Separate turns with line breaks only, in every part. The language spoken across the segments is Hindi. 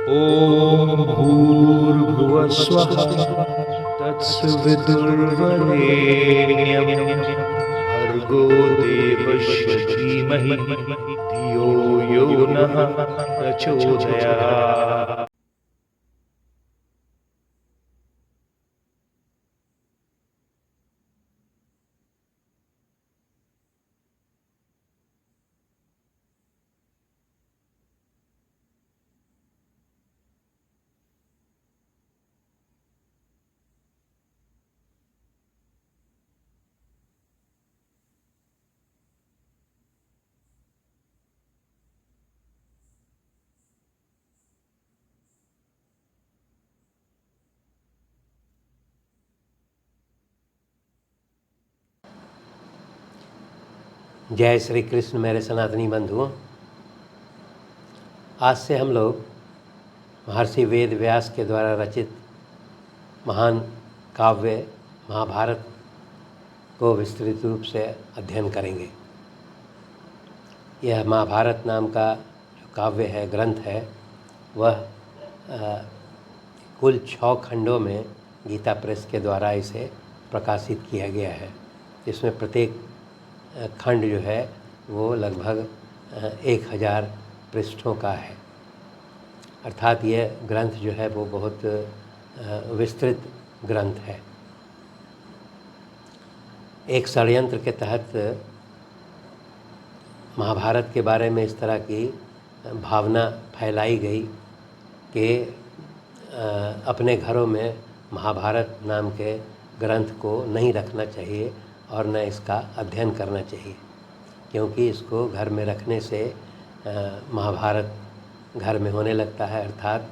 ॐ भूर्भुवः स्वः तत्सवितुर्वरेण्यं भर्गो देवस्य धीमहि धियो यो नः प्रचोदयात्।
जय श्री कृष्ण मेरे सनातनी बंधुओं। आज से हम लोग महर्षि वेद व्यास के द्वारा रचित महान काव्य महाभारत को विस्तृत रूप से अध्ययन करेंगे। यह महाभारत नाम का जो काव्य है, ग्रंथ है, वह कुल 6 खंडों में गीता प्रेस के द्वारा इसे प्रकाशित किया गया है। इसमें प्रत्येक खंड जो है वो लगभग 1000 पृष्ठों का है। अर्थात यह ग्रंथ जो है वो बहुत विस्तृत ग्रंथ है। एक षड्यंत्र के तहत महाभारत के बारे में इस तरह की भावना फैलाई गई कि अपने घरों में महाभारत नाम के ग्रंथ को नहीं रखना चाहिए और न इसका अध्ययन करना चाहिए, क्योंकि इसको घर में रखने से महाभारत घर में होने लगता है, अर्थात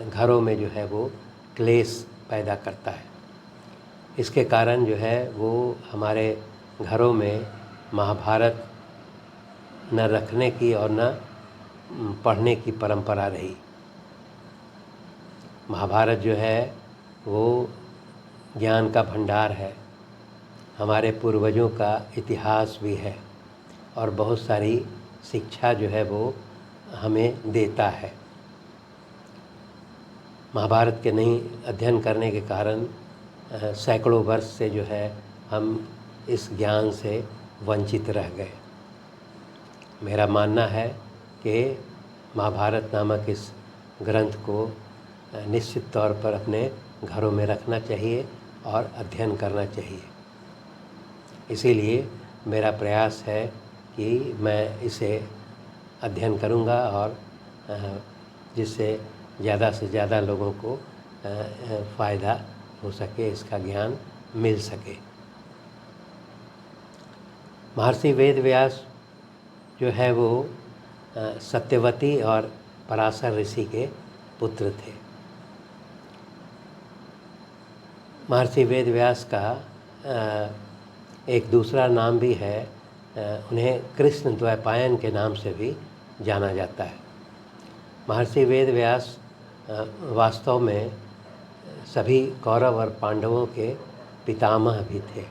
घरों में जो है वो क्लेश पैदा करता है। इसके कारण जो है वो हमारे घरों में महाभारत न रखने की और न पढ़ने की परंपरा रही। महाभारत जो है वो ज्ञान का भंडार है, हमारे पूर्वजों का इतिहास भी है और बहुत सारी शिक्षा जो है वो हमें देता है। महाभारत के नहीं अध्ययन करने के कारण सैकड़ों वर्ष से जो है हम इस ज्ञान से वंचित रह गए। मेरा मानना है कि महाभारत नामक इस ग्रंथ को निश्चित तौर पर अपने घरों में रखना चाहिए और अध्ययन करना चाहिए। इसीलिए मेरा प्रयास है कि मैं इसे अध्ययन करूंगा और जिससे ज़्यादा से ज़्यादा लोगों को फ़ायदा हो सके, इसका ज्ञान मिल सके। महर्षि वेद व्यास जो है वो सत्यवती और पराशर ऋषि के पुत्र थे। महर्षि वेद व्यास का एक दूसरा नाम भी है, उन्हें कृष्ण द्वैपायन के नाम से भी जाना जाता है। महर्षि वेद व्यास वास्तव में सभी कौरव और पांडवों के पितामह भी थे,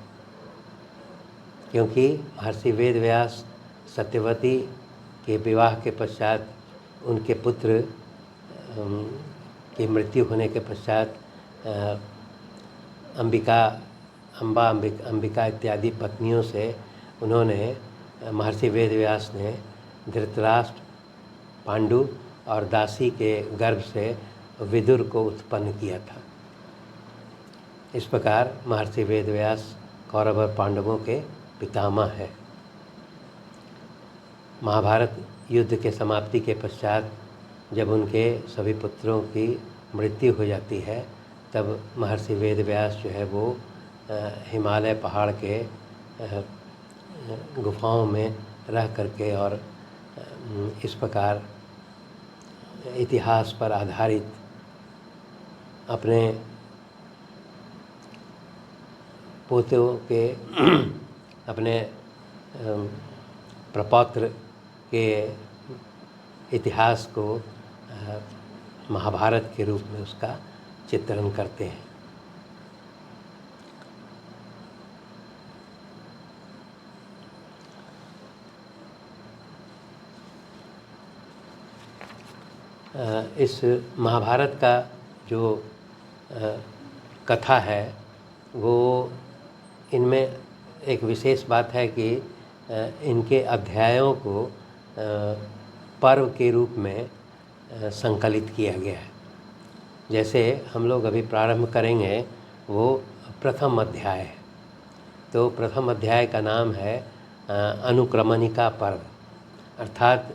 क्योंकि महर्षि वेद व्यास सत्यवती के विवाह के पश्चात उनके पुत्र की मृत्यु होने के पश्चात अंबिका इत्यादि पत्नियों से उन्होंने महर्षि वेद व्यास ने धृतराष्ट्र, पांडु और दासी के गर्भ से विदुर को उत्पन्न किया था। इस प्रकार महर्षि वेद व्यास कौरव और पांडवों के पितामह है। महाभारत युद्ध के समाप्ति के पश्चात जब उनके सभी पुत्रों की मृत्यु हो जाती है, तब महर्षि वेद व्यास जो है वो हिमालय पहाड़ के गुफाओं में रह करके और इस प्रकार इतिहास पर आधारित अपने पोतों के अपने प्रपौत्र के इतिहास को महाभारत के रूप में उसका चित्रण करते हैं। इस महाभारत का जो कथा है वो इनमें एक विशेष बात है कि इनके अध्यायों को पर्व के रूप में संकलित किया गया है। जैसे हम लोग अभी प्रारंभ करेंगे वो प्रथम अध्याय है। तो प्रथम अध्याय का नाम है अनुक्रमणिका पर्व, अर्थात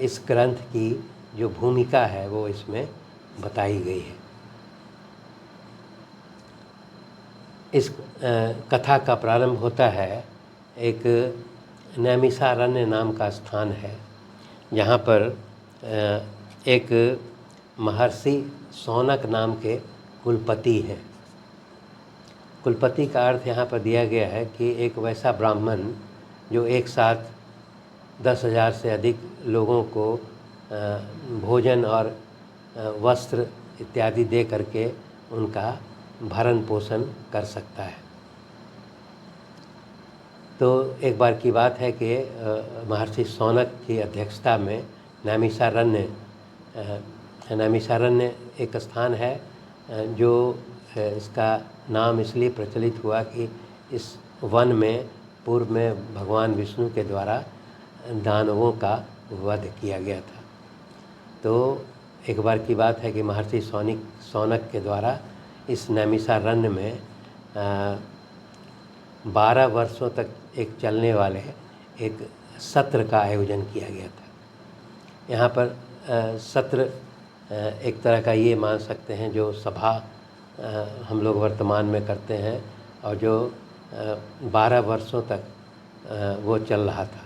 इस ग्रंथ की जो भूमिका है वो इसमें बताई गई है। इस कथा का प्रारंभ होता है एक नैमिषारण्य नाम का स्थान है, जहाँ पर एक महर्षि शौनक नाम के कुलपति हैं। कुलपति का अर्थ यहाँ पर दिया गया है कि एक वैसा ब्राह्मण जो एक साथ 10,000 से अधिक लोगों को भोजन और वस्त्र इत्यादि दे करके उनका भरण पोषण कर सकता है। तो एक बार की बात है कि महर्षि शौनक की अध्यक्षता में नैमिषारण्य एक स्थान है जो इसका नाम इसलिए प्रचलित हुआ कि इस वन में पूर्व में भगवान विष्णु के द्वारा दानवों का वध किया गया था। तो एक बार की बात है कि महर्षि शौनक के द्वारा इस नैमिषारण्य में 12 वर्षों तक एक चलने वाले एक सत्र का आयोजन किया गया था। यहाँ पर सत्र एक तरह का ये मान सकते हैं जो सभा हम लोग वर्तमान में करते हैं, और जो 12 वर्षों तक वो चल रहा था।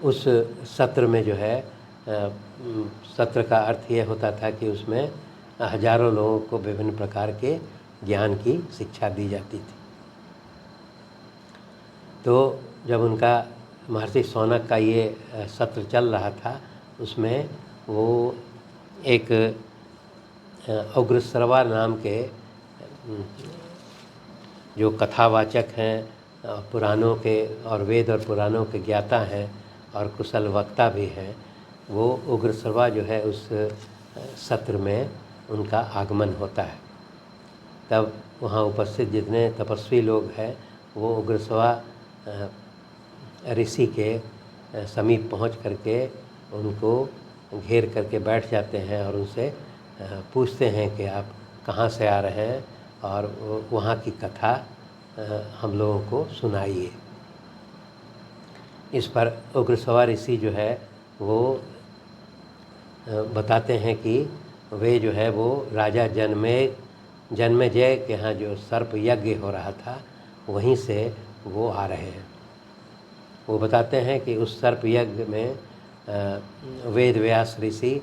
उस सत्र में जो है सत्र का अर्थ ये होता था कि उसमें हजारों लोगों को विभिन्न प्रकार के ज्ञान की शिक्षा दी जाती थी। तो जब उनका महर्षि शौनक का ये सत्र चल रहा था, उसमें वो एक उग्रश्रवा नाम के जो कथावाचक हैं, पुराणों के और वेद और पुराणों के ज्ञाता हैं और कुशल वक्ता भी हैं, वो उग्रश्रवा जो है उस सत्र में उनका आगमन होता है। तब वहाँ उपस्थित जितने तपस्वी लोग हैं वो उग्रश्रवा ऋषि के समीप पहुँच करके उनको घेर करके बैठ जाते हैं और उनसे पूछते हैं कि आप कहाँ से आ रहे हैं और वहाँ की कथा हम लोगों को सुनाइए। इस पर उग्रश्रवा ऋषि जो है वो बताते हैं कि वे जो है वो राजा जन्मेजय के यहाँ जो सर्प यज्ञ हो रहा था वहीं से वो आ रहे हैं। वो बताते हैं कि उस सर्प यज्ञ में वेद व्यास ऋषि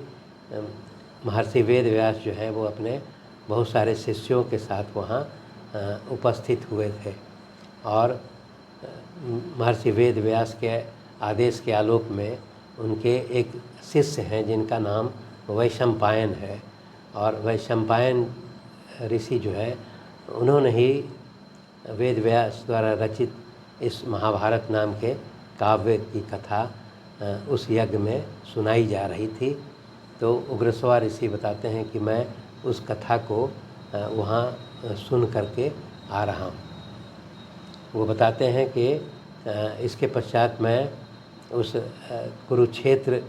महर्षि वेद व्यास जो है वो अपने बहुत सारे शिष्यों के साथ वहाँ उपस्थित हुए थे, और महर्षि वेद व्यास के आदेश के आलोक में उनके एक शिष्य हैं जिनका नाम वैशंपायन है, और वैशंपायन ऋषि जो है उन्होंने ही वेद व्यास द्वारा रचित इस महाभारत नाम के काव्य की कथा उस यज्ञ में सुनाई जा रही थी। तो उग्रश्रवा ऋषि बताते हैं कि मैं उस कथा को वहाँ सुन करके आ रहा हूँ। वो बताते हैं कि इसके पश्चात मैं उस कुरुक्षेत्र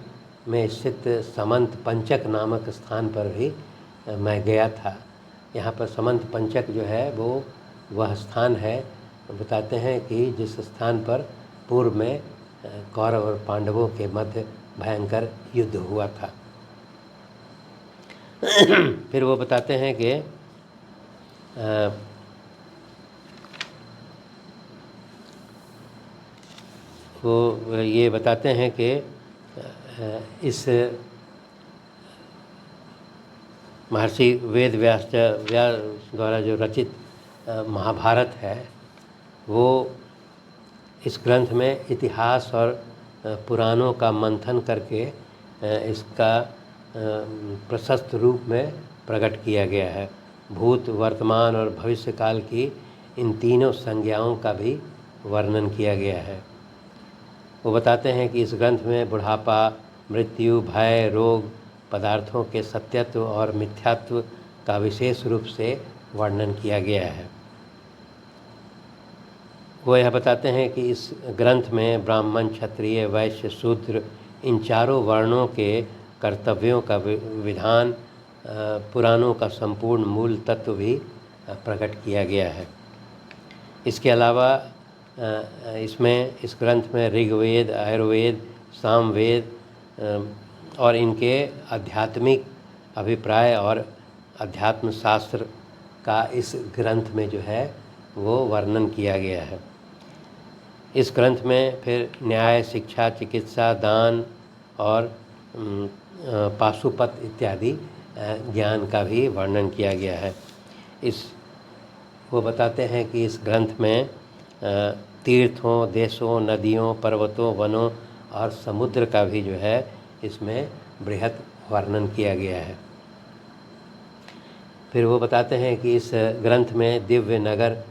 में स्थित समंत पंचक नामक स्थान पर भी मैं गया था। यहाँ पर समंत पंचक जो है वो वह स्थान है, बताते हैं कि जिस स्थान पर पूर्व में कौरव और पांडवों के मध्य भयंकर युद्ध हुआ था। फिर वो बताते हैं कि वो ये बताते हैं कि इस महर्षि वेद व्यास द्वारा जो रचित महाभारत है वो इस ग्रंथ में इतिहास और पुराणों का मंथन करके इसका प्रशस्त रूप में प्रकट किया गया है। भूत, वर्तमान और भविष्य काल की इन तीनों संज्ञाओं का भी वर्णन किया गया है। वो बताते हैं कि इस ग्रंथ में बुढ़ापा, मृत्यु, भय, रोग, पदार्थों के सत्यत्व और मिथ्यात्व का विशेष रूप से वर्णन किया गया है। वो यह बताते हैं कि इस ग्रंथ में ब्राह्मण, क्षत्रिय, वैश्य, शूद्र इन चारों वर्णों के कर्तव्यों का विधान, पुराणों का संपूर्ण मूल तत्व भी प्रकट किया गया है। इसके अलावा इसमें इस ग्रंथ में ऋग्वेद, आयुर्वेद, सामवेद और इनके आध्यात्मिक अभिप्राय और अध्यात्म शास्त्र का इस ग्रंथ में जो है वो वर्णन किया गया है। इस ग्रंथ में फिर न्याय, शिक्षा, चिकित्सा, दान और पाशुपत इत्यादि ज्ञान का भी वर्णन किया गया है। वो बताते हैं कि इस ग्रंथ में तीर्थों, देशों, नदियों, पर्वतों, वनों और समुद्र का भी जो है इसमें बृहत वर्णन किया गया है। फिर वो बताते हैं कि इस ग्रंथ में दिव्य नगर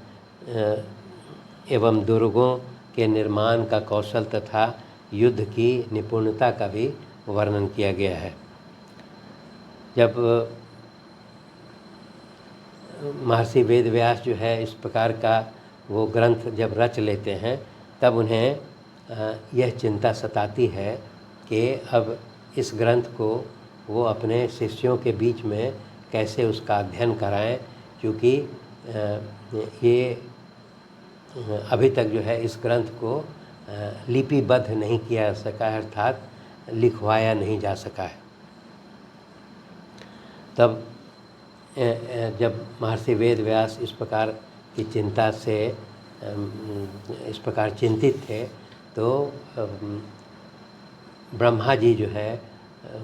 एवं दुर्गों के निर्माण का कौशल तथा युद्ध की निपुणता का भी वर्णन किया गया है। जब महर्षि वेदव्यास जो है इस प्रकार का वो ग्रंथ जब रच लेते हैं तब उन्हें यह चिंता सताती है कि अब इस ग्रंथ को वो अपने शिष्यों के बीच में कैसे उसका अध्ययन कराएं, क्योंकि ये अभी तक जो है इस ग्रंथ को लिपिबद्ध नहीं किया जा सका है, अर्थात लिखवाया नहीं जा सका है। तब जब महर्षि वेदव्यास इस प्रकार की चिंता से इस प्रकार चिंतित थे तो ब्रह्मा जी जो है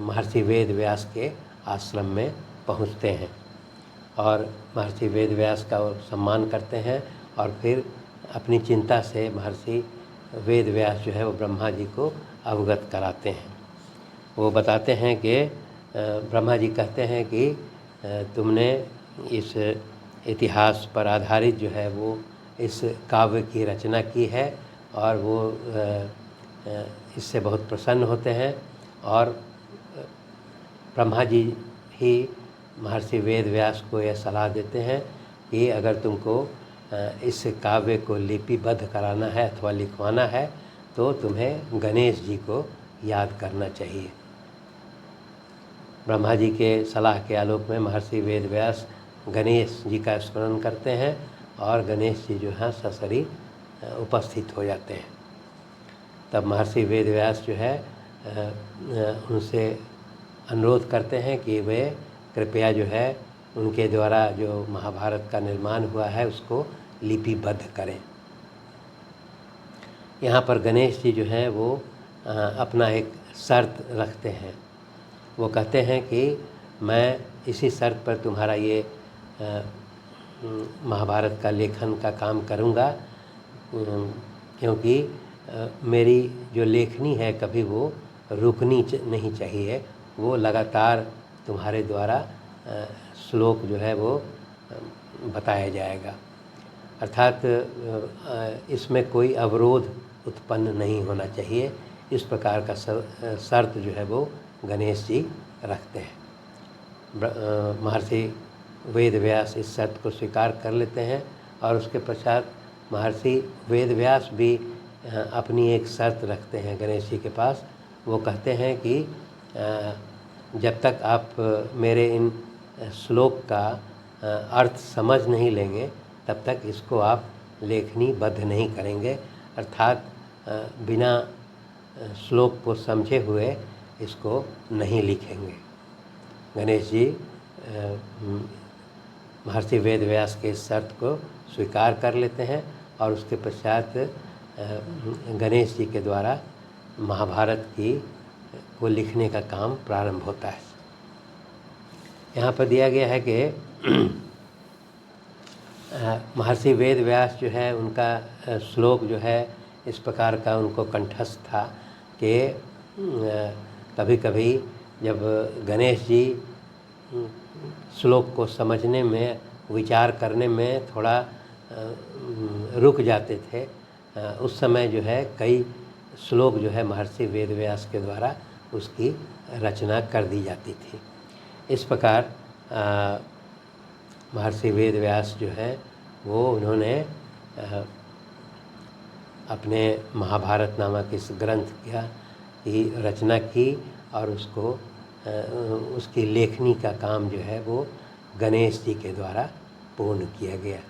महर्षि वेदव्यास के आश्रम में पहुँचते हैं और महर्षि वेदव्यास का वो सम्मान करते हैं और फिर अपनी चिंता से महर्षि वेदव्यास जो है वो ब्रह्मा जी को अवगत कराते हैं। वो बताते हैं कि ब्रह्मा जी कहते हैं कि तुमने इस इतिहास पर आधारित जो है वो इस काव्य की रचना की है और वो इससे बहुत प्रसन्न होते हैं और ब्रह्मा जी ही महर्षि वेदव्यास को यह सलाह देते हैं कि अगर तुमको इस काव्य को लिपिबद्ध कराना है अथवा लिखवाना है तो तुम्हें गणेश जी को याद करना चाहिए। ब्रह्मा जी के सलाह के आलोक में महर्षि वेदव्यास गणेश जी का स्मरण करते हैं और गणेश जी जो है सशरीर उपस्थित हो जाते हैं। तब महर्षि वेदव्यास जो है उनसे अनुरोध करते हैं कि वे कृपया जो है उनके द्वारा जो महाभारत का निर्माण हुआ है उसको लिपिबद्ध करें। यहाँ पर गणेश जी जो हैं वो अपना एक शर्त रखते हैं। वो कहते हैं कि मैं इसी शर्त पर तुम्हारा ये महाभारत का लेखन का काम करूँगा, क्योंकि मेरी जो लेखनी है कभी वो रुकनी नहीं चाहिए, वो लगातार तुम्हारे द्वारा श्लोक जो है वो बताया जाएगा, अर्थात इसमें कोई अवरोध उत्पन्न नहीं होना चाहिए। इस प्रकार का शर्त जो है वो गणेश जी रखते हैं। महर्षि वेदव्यास इस शर्त को स्वीकार कर लेते हैं और उसके पश्चात महर्षि वेदव्यास भी अपनी एक शर्त रखते हैं गणेश जी के पास। वो कहते हैं कि जब तक आप मेरे इन श्लोक का अर्थ समझ नहीं लेंगे तब तक इसको आप लेखनीबद्ध नहीं करेंगे, अर्थात बिना श्लोक को समझे हुए इसको नहीं लिखेंगे। गणेश जी महर्षि वेदव्यास के इस शर्त को स्वीकार कर लेते हैं और उसके पश्चात गणेश जी के द्वारा महाभारत को लिखने का काम प्रारंभ होता है। यहाँ पर दिया गया है कि महर्षि वेदव्यास जो है उनका श्लोक जो है इस प्रकार का उनको कंठस्थ था कि कभी कभी जब गणेश जी श्लोक को समझने में, विचार करने में थोड़ा रुक जाते थे, उस समय जो है कई श्लोक जो है महर्षि वेदव्यास के द्वारा उसकी रचना कर दी जाती थी। इस प्रकार महर्षि वेद व्यास जो है वो उन्होंने अपने महाभारत नामक इस ग्रंथ की रचना की और उसको उसकी लेखनी का काम जो है वो गणेश जी के द्वारा पूर्ण किया गया।